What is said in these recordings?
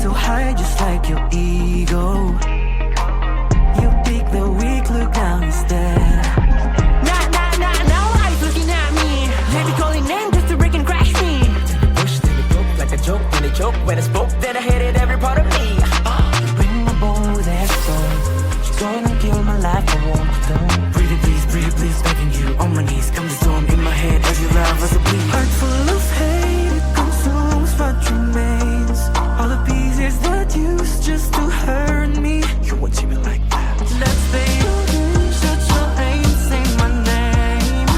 so high just like your ego. You pick the weak, look now he's dead. Now eyes looking at me. They be calling name just to break and crash me. Push till it broke like a joke. When they choke, when I spoke, then I hated every part of me. You bring my bone with that song. She's gonna kill my life, I won't don't. Pretty please, begging you on my knees. Come the storm in my head as you love as a bleed. Heart full of hate, it consumes what remains. All the pieces that used just to hurt me. You won't see me like that. Let's play your game, shut your aim, say my name.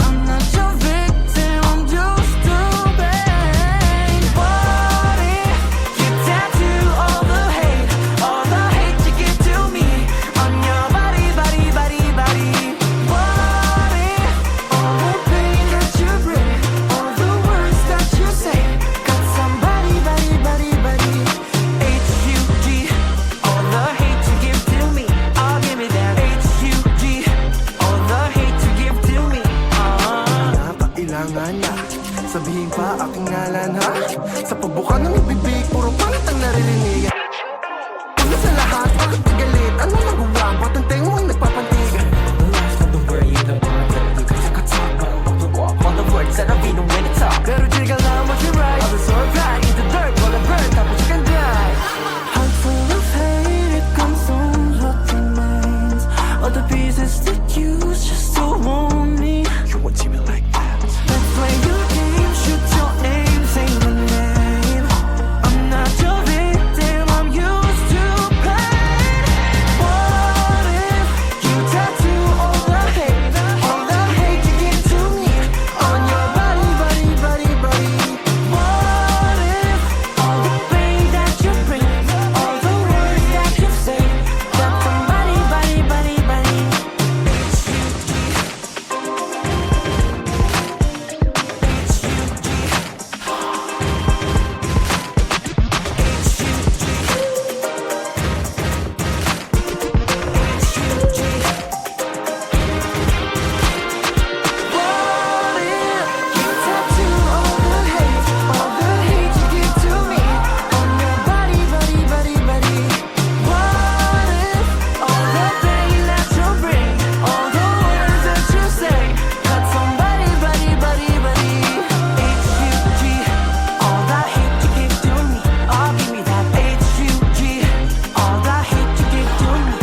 I'm not your victim, I'm just to blame. What if you tattoo all the hate you give to me on your body? What if all the pain that you bring, all the words that you say, got somebody, H-U-G, all the hate you give to me, oh give me that, H-U-G, all the hate you give to me, Napailangan niya, sabihin pa aking ngalan ha. Sa pabuka ng ibibig, puro pangat ang naririnig. Una sa lahat, bakit galit? Ano nagawa? Ba't ang tengo ay nagpapantig? the last of the word you don't want to you guys could talk, but I want to walk on the words that I be no when to talk. Pero chill lang what you write, all the sword pride in the dirt, while I burn, tapos you can dry. Heart full of hate, it consumes what remains. All the pieces that use just to want me. You won't see me like that. Let's play your game, shoot your aim, say my name. I'm not your victim, I'm used to pain. What if you tattoo all the hate you give to me on your body? What if all the pain that you bring, all the words that you say, got somebody, What if you tattoo all the hate you give to me on your body? What if all the pain that you bring, all the words that you say, got somebody, H-U-G, all the hate you give to me, oh give me that, H-U-G, all the hate you give to me,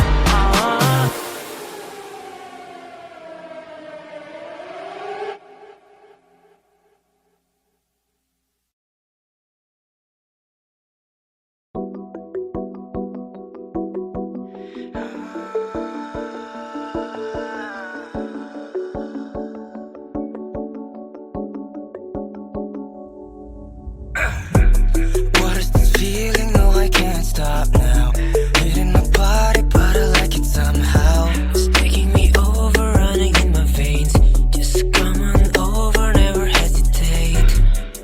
What is this feeling? No, I can't stop now. Hitting my body, but I like it somehow. It's taking me over, running in my veins. Just come on over, never hesitate.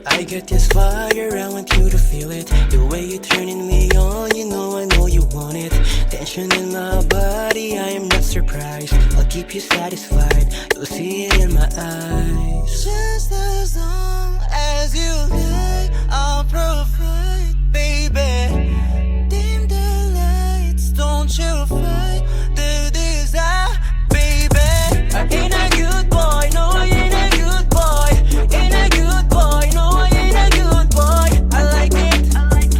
I get this fire, I want you to feel it. The way you're turning me on, you know I know you want it. Tension in my body, I am not surprised. I'll keep you satisfied, you'll see it in my eyes. Just as long as you like, I'll provide, baby. Dim the lights, don't you fight the desire, baby. I ain't a good boy, no, I ain't a good boy. Ain't a good boy, no, I ain't a good boy. I like it like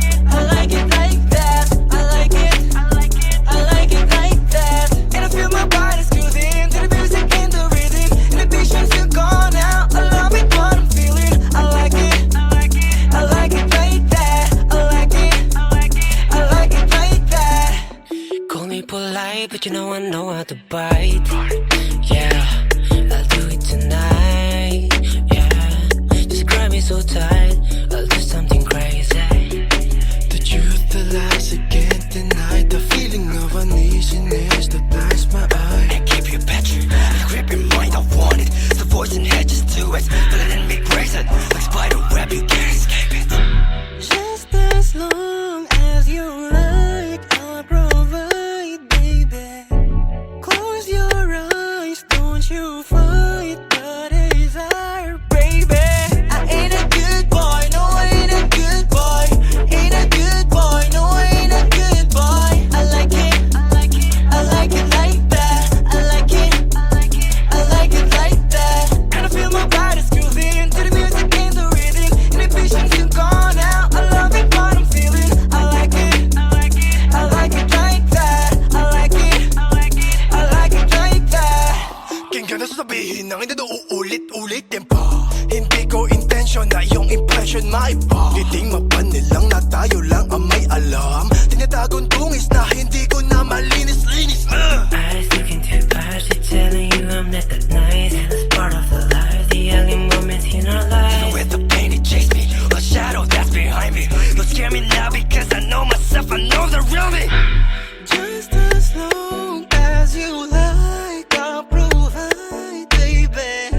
that. I like it like that. And I feel my body's cruising to the music and the rhythm. Inhibitions feel gone now. I love it, what I'm feeling. I like it like that. I like it like that. Call me polite, but you know I know how to bite. Yeah, I'll do it tonight. Yeah, just grab me so tight. I'll do something crazy. The truth, the lies, I can't deny. The feeling of uneasiness that blinds my eye. And keep you better, grip your mind, I want it. The voice in head, just do it. Feel it in me, brace it. Like spider web, you can't escape it. Just as long as you like, I'll provide, baby. Close your eyes, don't you fight the desire, baby. I ain't a good boy, no, I ain't a good boy. Ain't a good boy, sasabihin nang hindi uulit-ulitin pa. Hindi ko intention na yung impression maiba. Titingma pa nilang na tayo lang ang may alam. Tinatagong tungis na hindi ko na malinis-linis. Eyes looking too fast, telling you I'm not that nice. That's part of the life, the early moments in our lives. With the pain it chased me, a shadow that's behind me. Don't scare me now because I know myself, I know the real me. Just as long as you like, I'll provide, baby.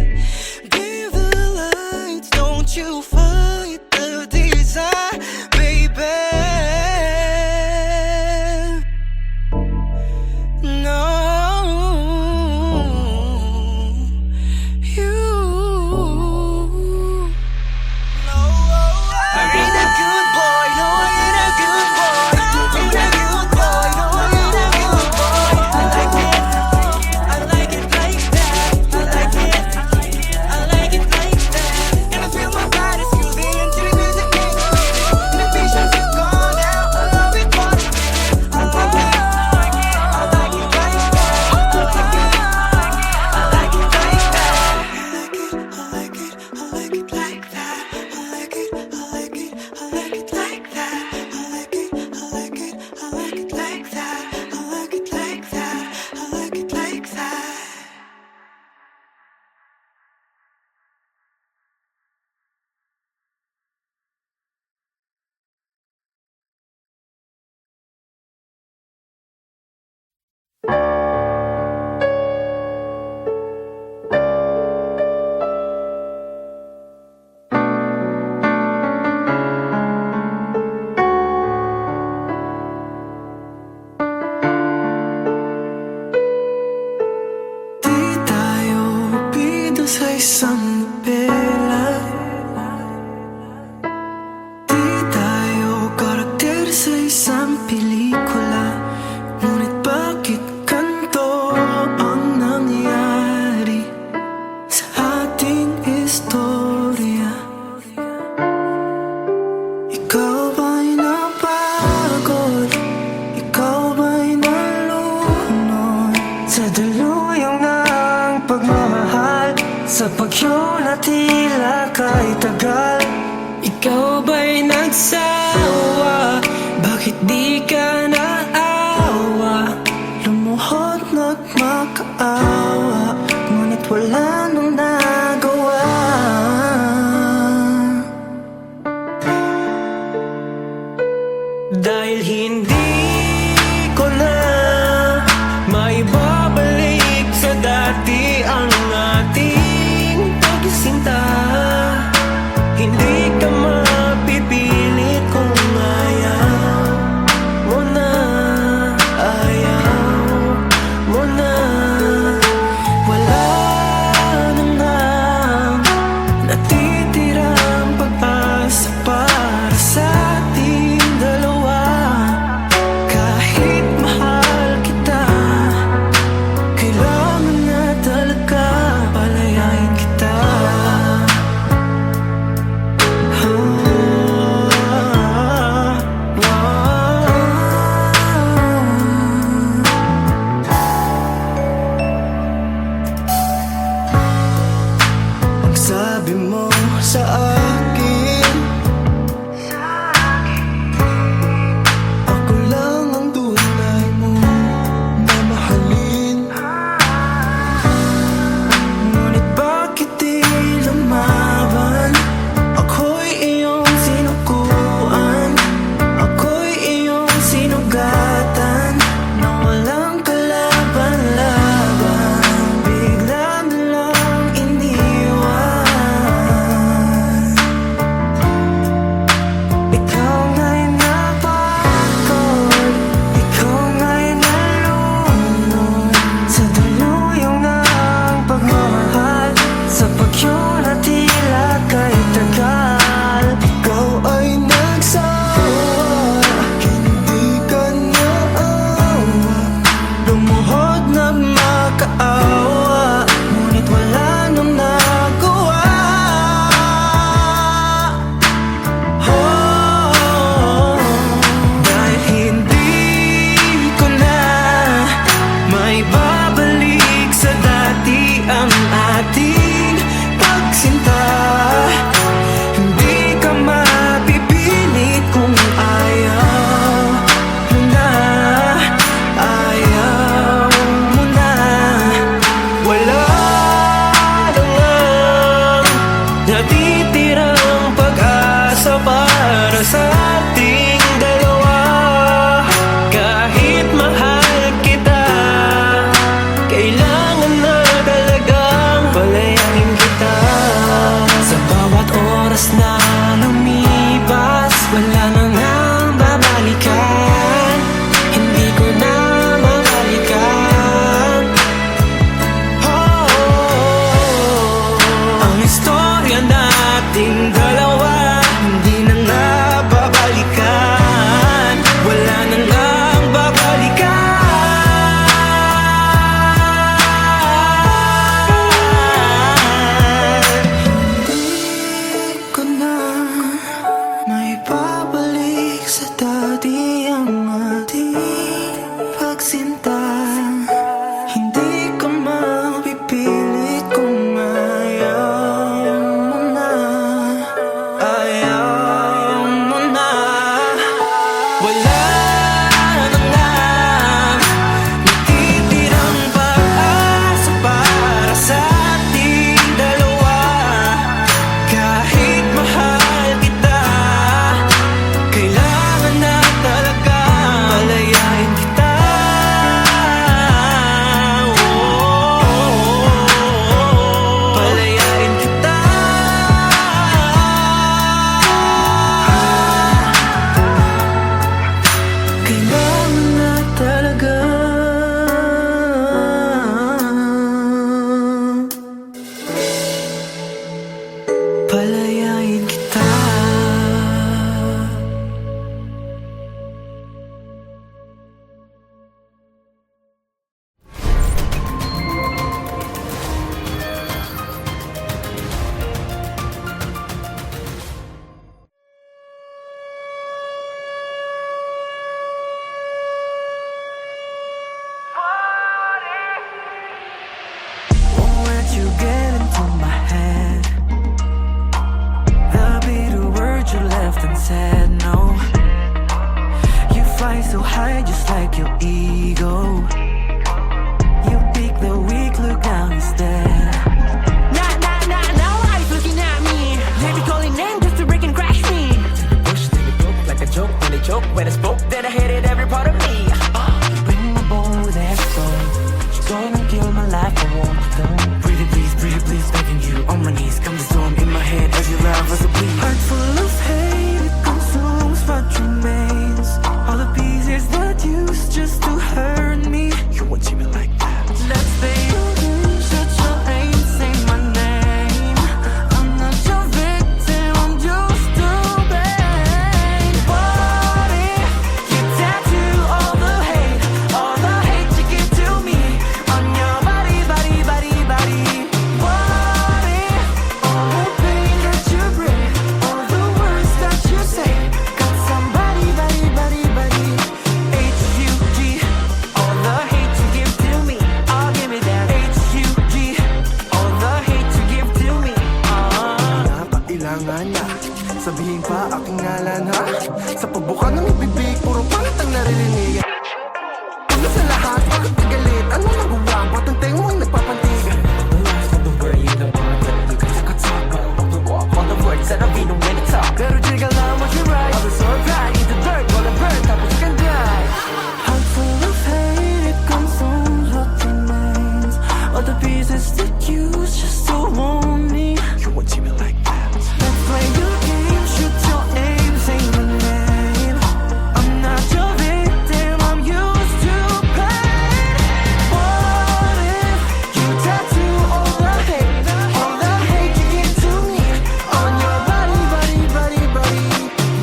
Give the lights, don't you fight the desire, baby. No, you. No, I ain't a good boy. No, I ain't a good boy. Ain't a good boy. No, I ain't a good boy. I like it. I like it like that. I like it. I like it like that. And I feel my body soothing until the music kicks in. And the visions are gone now. I love it for a minute. I like it. I like it like that. I like it. I like it like that. I like it. I like it. I like it like that. I like it. I like it. I like it like that. I like it. I like it. I like it like that. I like it like that. I like it like that. Di tayo bida sa isang nobela. Di tayo karakter sa isang pelikula. Ngunit bakit ganito ang nangyari sa ating istorya? Ikaw ba'y napagod? Ikaw ba'y nalunod sa daluyong ng pagmamahal? Sa pagyo na tila kay tagal. Ikaw ba'y nagsawa? Bakit di ka naawa? Lumuhod nagmakaawa, ngunit wala nang nagawa. Dahil hindi ko na maibabalik sa dati ang ating pagsinta. Hindi ka mapipilit kung ayaw mo na. said no. You fly so high just like your ego. You pick the weak, look down instead. Now eyes looking at me. They be calling names just to break and crash me. To the bush, till it broke like a joke. When they joke, when I spoke, then I hated every part of me. You bring me bone with that stone. Trying to kill my life, I won't stone. Pretty please, begging you on my knees. Come the storm in my head as you love us, so please. Heart full of hate, it consumes what remains. All the pieces that used just to hurt me. You won't see me like that. Let's play your game, shut your aim, say my name. I'm not your victim, I'm just to blame. What if you tattoo all the hate you give to me on your body? What if all the pain that you bring, all the words that you say, got somebody, H-U-G, all the hate you give to me, oh give me that, H-U-G, all the hate you give to me, Napailangan na sabihin pa aking ngalan ha. Sa pagbuka ng ibibig, puro palit ang naririnig. Una sa lahat, bakit kagalit? Ano nagawa? Ba't ang tengo ay nagpapantigan? the last of the word you don't want, but you guys could talk about the walk, all the words that I'll be the way to talk. Pero chica lang what you write, all the sword pride, eat the dirt, roll the bird, tapos you can die. Heart full of hate, it consumes what remains. All the pieces that use just to wound me. You won't see me like that. Let's play your game, shoot your aim, say my name. I'm not your victim, I'm used to pain. What if you tattoo all the hate you give to me on your body?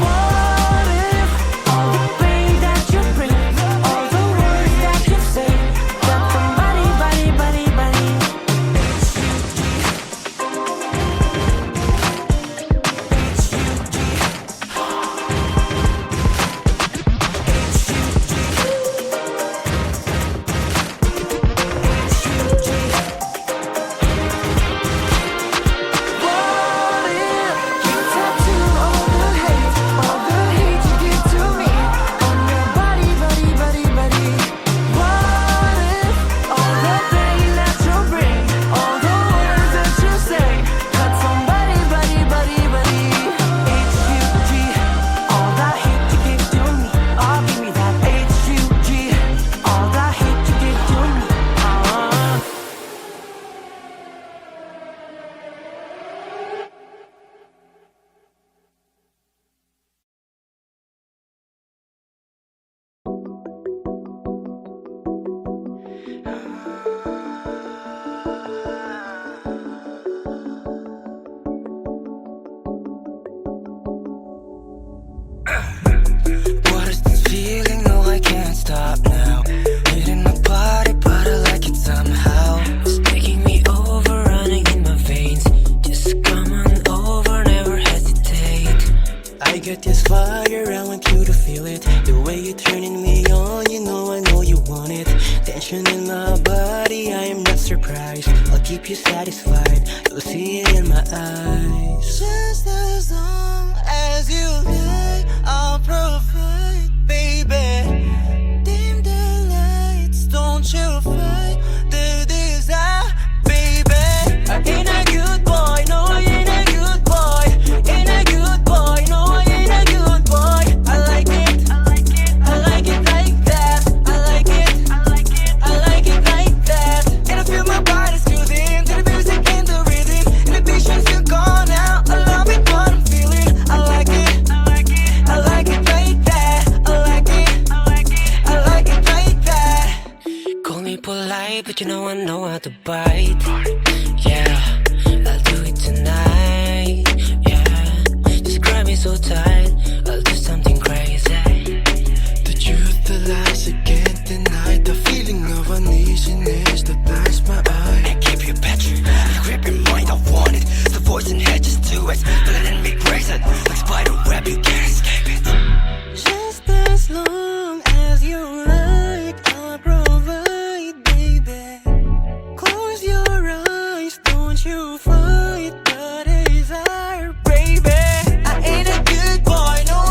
What if all the pain that you bring, all the words that you say, got somebody, What if you tattoo all the hate you give to me on your body? What if all the pain that you bring, all the words that you say, got somebody, H-U-G, all the hate you give to me, oh give me that, H-U-G, all the hate you give to me, What is this feeling? No, I can't stop now. Hitting my body, but I like it somehow. It's taking me over, running in my veins. Just come on over, never hesitate. I get this fire, I want you to feel it. The way you're turning me on, you know you want it. Tension in my body, I am not surprised. I'll keep you satisfied, you'll see it in my eyes. Just as long as you like, I'll provide, baby. Dim the lights, don't you fight the desire, baby. I ain't a good boy, no I ain't a good boy. Ain't a good boy, no I ain't a good boy. I like it like that. I like it like that. And I feel my body soothing to the music and the rhythm. Inhibitions are gone now. I love it what I'm feeling. I like it like that. I like it like that. Call me polite, but you know I know how to bite. Yeah, I'll do it tonight. Yeah, just grab me so tight, I'll do something crazy. The truth, the lies, I can't deny. The feeling of uneasiness that blinds my eye. And keep your picture, grip your mind, I want it. The voice in head, just do it. Let it make raise it. Like spider web, you can't escape it. Just as long as you like, I'll provide, baby. Close your eyes, don't you fight the desire, baby. I ain't a good boy, no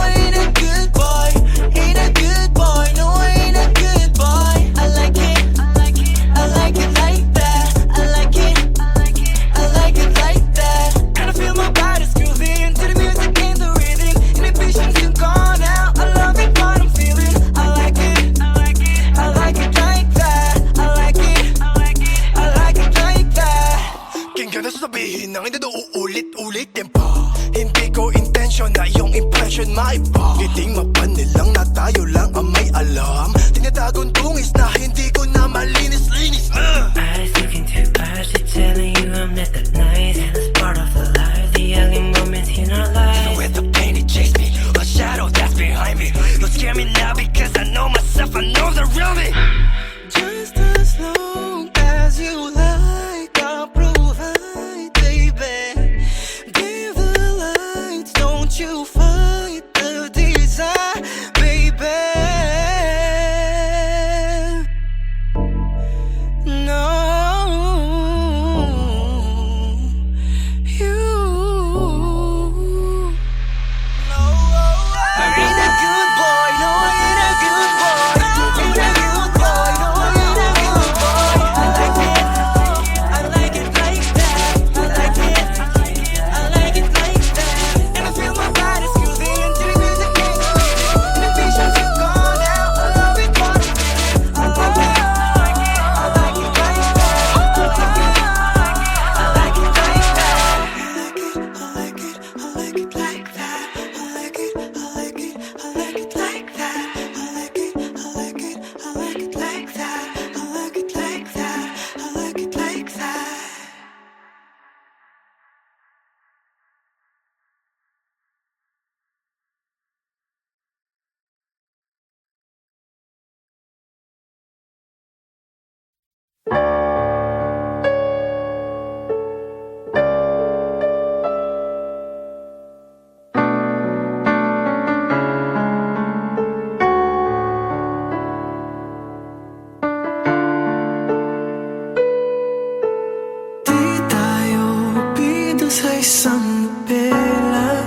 isang nobela.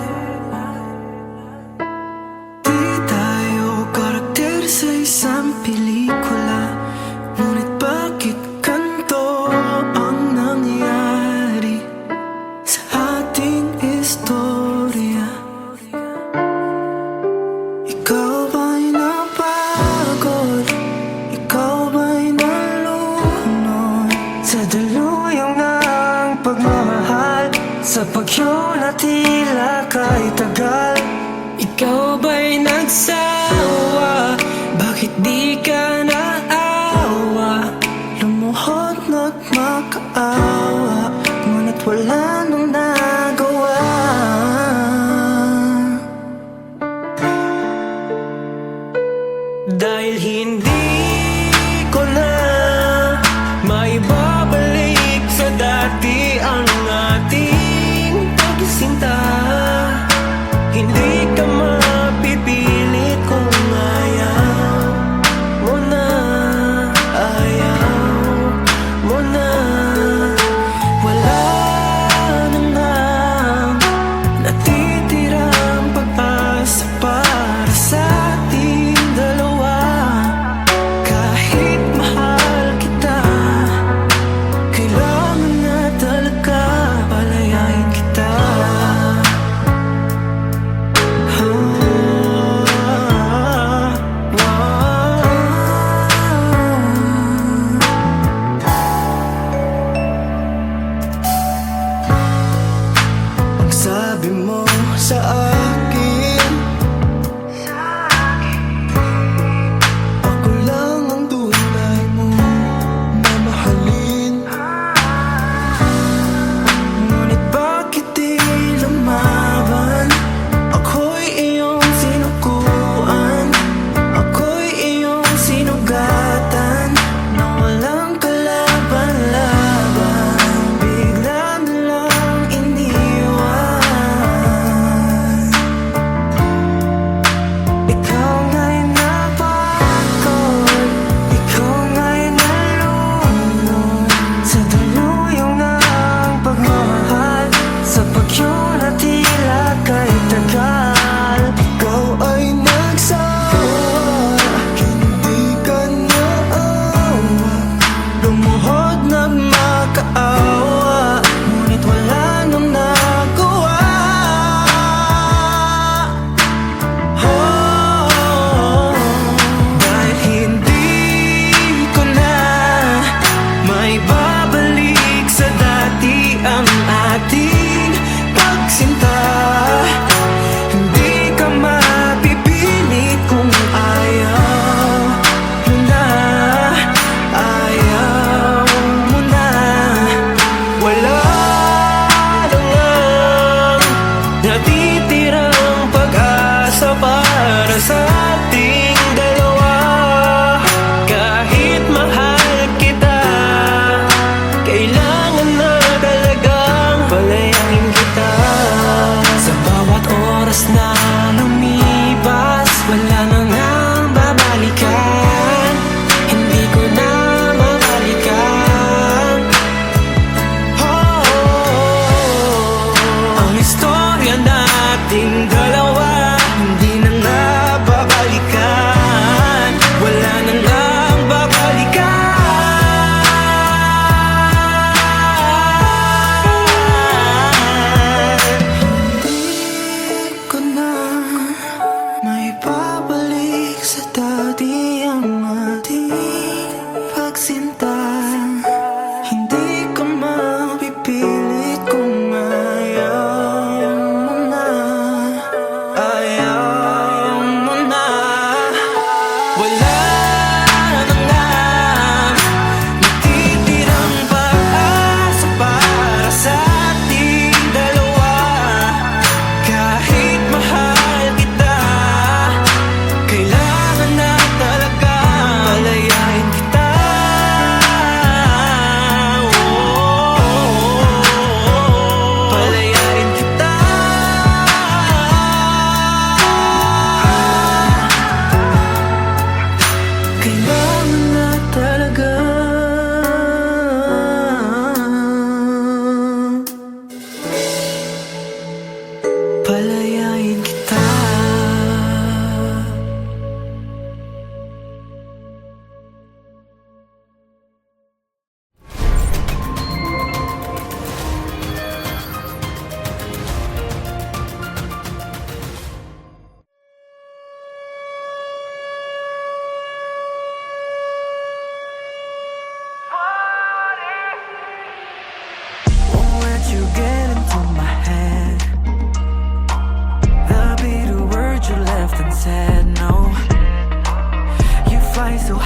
Di tayo karakter sa isang pelikula, ngunit bakit ganito ang nangyari sa ating istorya? Ikaw ba'y napagod? Ikaw ba'y nalunod sa daluyong ng pagmamahal, sa bagyo na tila kay tagal? Ikaw ba'y nagsawa? Bakit di ka naawa? Lumuhod na't makaawa, ngunit wala nang nagawa. Dahil hindi ko na maibabalik sa dati ang ating pagsinta. Hindi ka mapipilit kung ayaw mo na, ayaw mo na.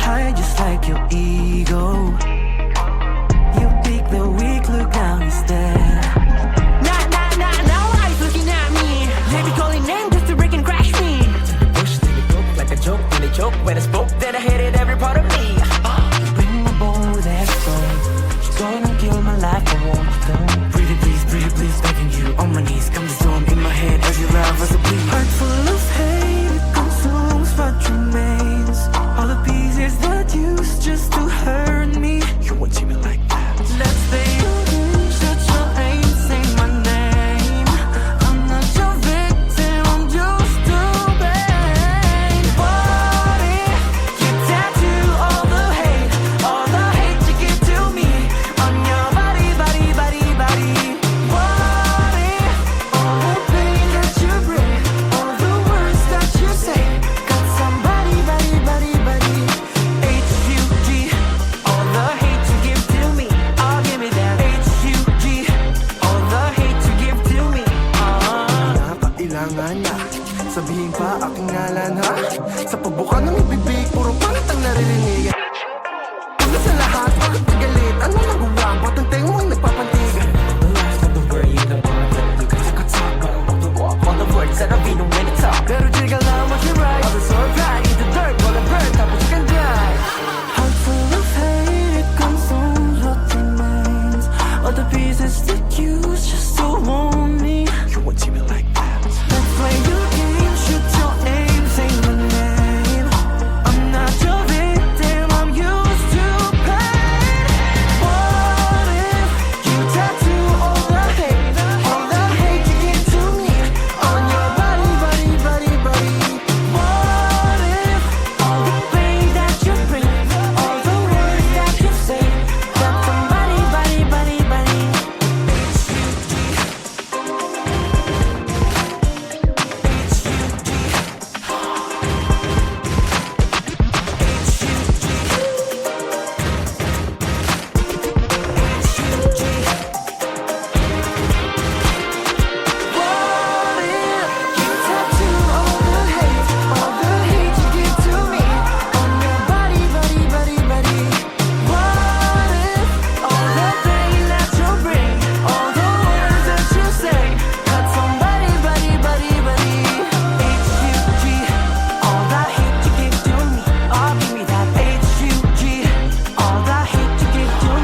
high just like your ego. You pick the weak, look now he's dead. Now eyes looking at me. They be calling name just to break and crash me. Push till it broke like a joke. When they choke, when I spoke, then I hated every part of me. You bring my bone with that stone. She's gonna kill my life, I won't don't. Pretty please, begging you on my knees. Come the storm in my head as you love as a bleed. Heart full of hate, it consumes what remains. All the pieces that used just to hurt me. You won't see me like that. Let's play your game, shut your aim, say my name. I'm not your victim, I'm just to blame. What if you tattoo all the hate you give to me on your body? What if all the pain that you bring, all the words that you say, got somebody, H-U-G, all the hate you give to me, oh give me that H-U-G, all the hate you give to me, Kailangan na sabihin pa aking ngalan ha. Sa pagbuka ng ibibig, puro pangit ang naririnig. Una sa lahat, bakit galit? Anong nagawa? Ba't ang tenga mo'y nagpapantig? The last of the word you can bond. You guys could talk, but I want to walk on the words that I've been when it's up. Pero chica lang what you write. All the sword right, eat the dirt, while the bird, tapos you can die. Heart full of hate, it consumes what remains. All the pieces that use just to warn me. You won't see me like that. Let's play your game, shoot your aim, say my name. I'm not your victim, I'm used to pain. What if you tattoo all the hate you give to me on your body? What if all the pain that you bring, all the words that you say, got somebody, What if you tattoo all the hate you give to me on your body? What if all the pain that you bring, all the words that you say, got somebody, H-U-G, all the hate you give to me, oh give me that H-U-G, all the hate you give to me,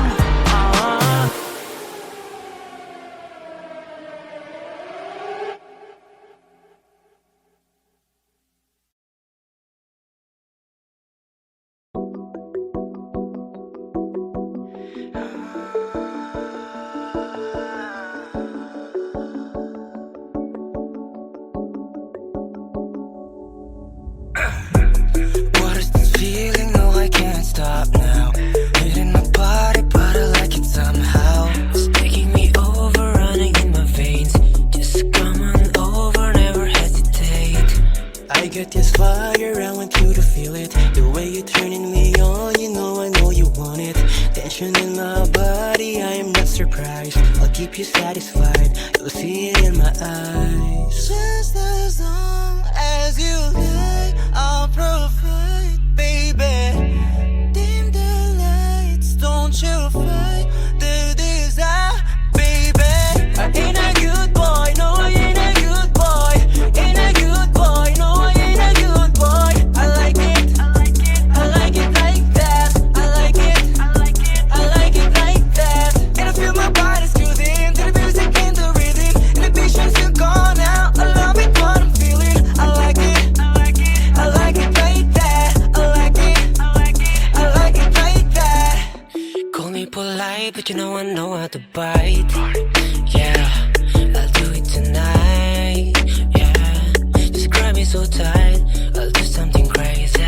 What is this feeling? No, I can't stop now. Hitting my body, but I like it somehow. It's taking me over, running in my veins. Just come on over, never hesitate. I got this fire, I want you to feel it. The way you're turning me on, you know I know you want it. Tension in my body, I am not surprised. I'll keep you satisfied, you'll see it in my eyes. Just as long as you like, I'll provide, baby. Dim the lights, don't you fight the desire, baby. I ain't a good boy, no I ain't a good boy. Ain't a good boy, no I ain't a good boy. I like it like that. I like it like that. And I feel my body's soothing to the music and the rhythm. Inhibitions still gone now. I love it what I'm feeling. I like it like that. I like it like that. Call me polite, but you know how to bite. Yeah, I'll do it tonight. Yeah, just grab me so tight, I'll do something crazy.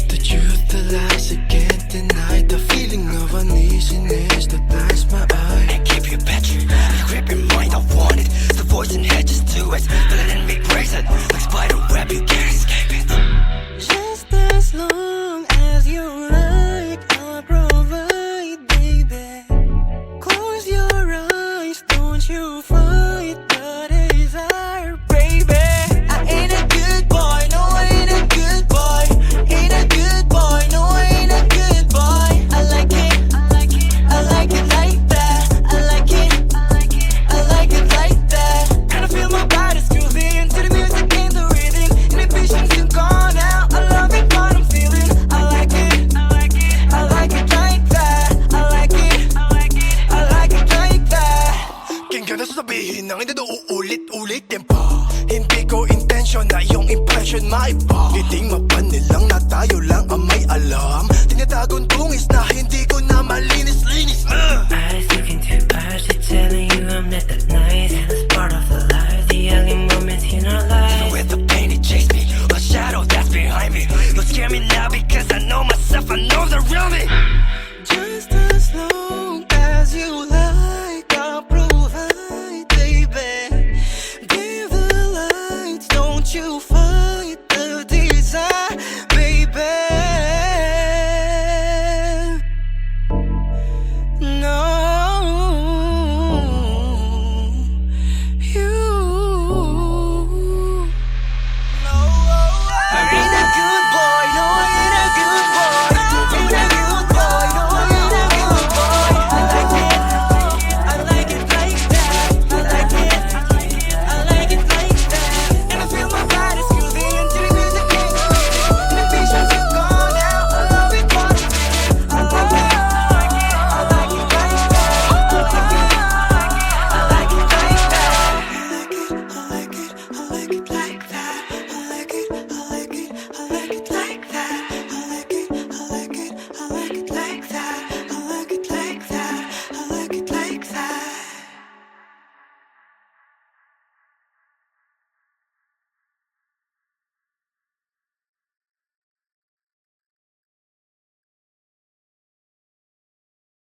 The truth, the lies, I can't deny. The feeling of uneasiness that lights my eye. I keep you better, I grip your mind, I want it. The voice in head, just do it. But let me brace it, like spider web, you can't escape it. Just as long as you like, I'll provide, baby. Close your eyes, don't you fight the desire, baby. I ain't a good boy, no I ain't a nang hindi uulit-ulitin pa. Hindi ko intention na yung impression maiba. Titing mapanilang na tayo lang ang may alam.